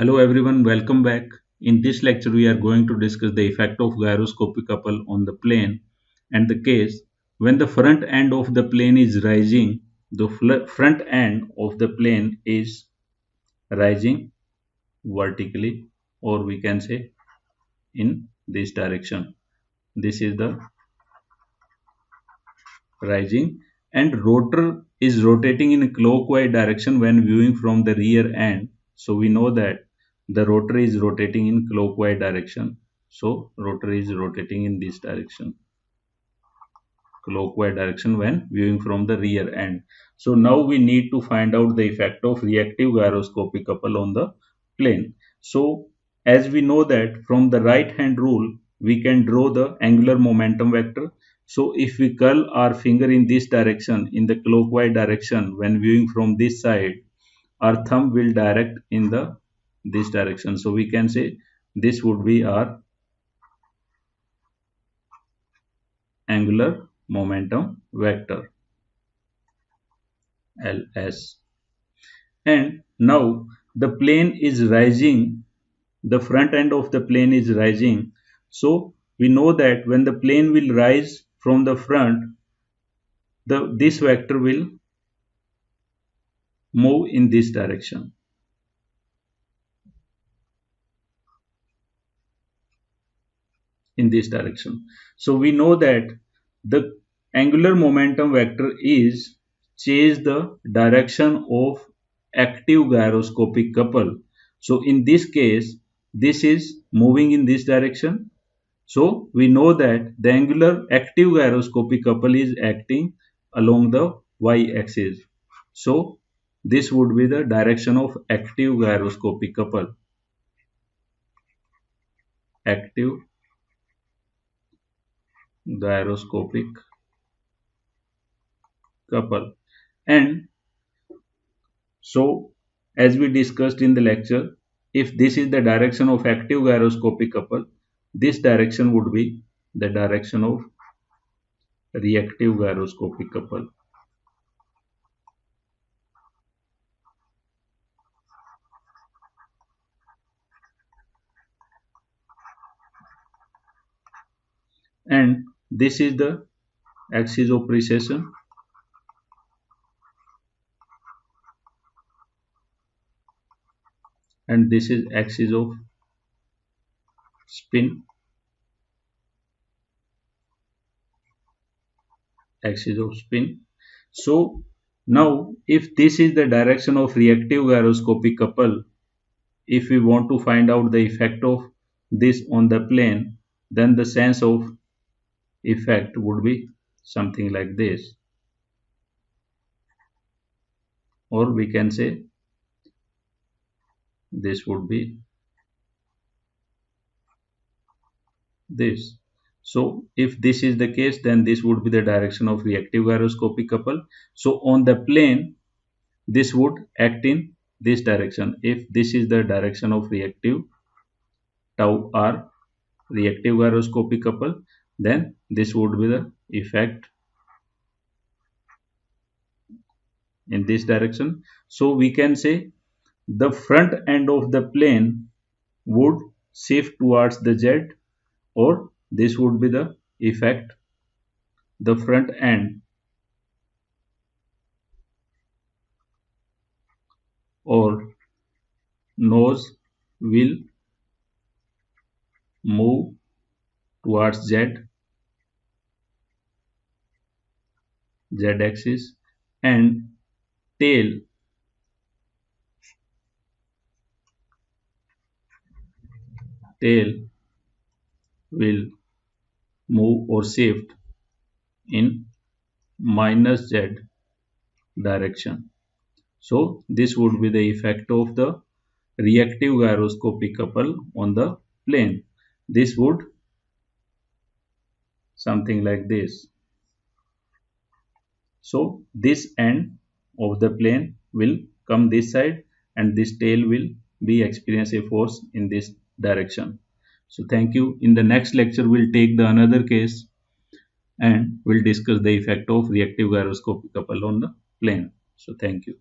Hello everyone, welcome back. In this lecture, we are going to discuss the effect of gyroscopic couple on the plane and the case when the front end of the plane is rising, the front end of the plane is rising vertically, or we can say in this direction. This is the rising, and rotor is rotating in a clockwise direction when viewing from the rear end. So we know that the rotor is rotating in clockwise direction. So rotor is rotating in this direction, clockwise direction when viewing from the rear end. So now we need to find out the effect of reactive gyroscopic couple on the plane. So as we know that from the right hand rule, we can draw the angular momentum vector. So if we curl our finger in this direction, in the clockwise direction when viewing from this side, our thumb will direct in the this direction. So we can say this would be our angular momentum vector, LS. And now the plane is rising, the front end of the plane is rising. So we know that when the plane will rise from the front, this vector will move in this direction. In this direction. So we know that the angular momentum vector is change the direction of active gyroscopic couple. So in this case, this is moving in this direction. So we know that the angular active gyroscopic couple is acting along the y-axis. So this would be the direction of active gyroscopic couple. Active gyroscopic couple. And so as we discussed in the lecture, if this is the direction of active gyroscopic couple, this direction would be the direction of reactive gyroscopic couple. And this is the axis of precession, and this is axis of spin, axis of spin. So now if this is the direction of reactive gyroscopic couple, if we want to find out the effect of this on the plane, then the sense of effect would be something like this, or we can say this would be this. So if this is the case, then this would be the direction of reactive gyroscopic couple. So on the plane, this would act in this direction. If this is the direction of reactive tau r reactive gyroscopic couple, then this would be the effect in this direction. So we can say the front end of the plane would shift towards the z, or this would be the effect, the front end or nose will move towards z axis, and tail will move or shift in minus z direction. So this would be the effect of the reactive gyroscopic couple on the plane. This would something like this. So this end of the plane will come this side, and this tail will be experience a force in this direction. So thank you. In the next lecture, we'll take the another case and we'll discuss the effect of reactive gyroscopic couple on the plane. So thank you.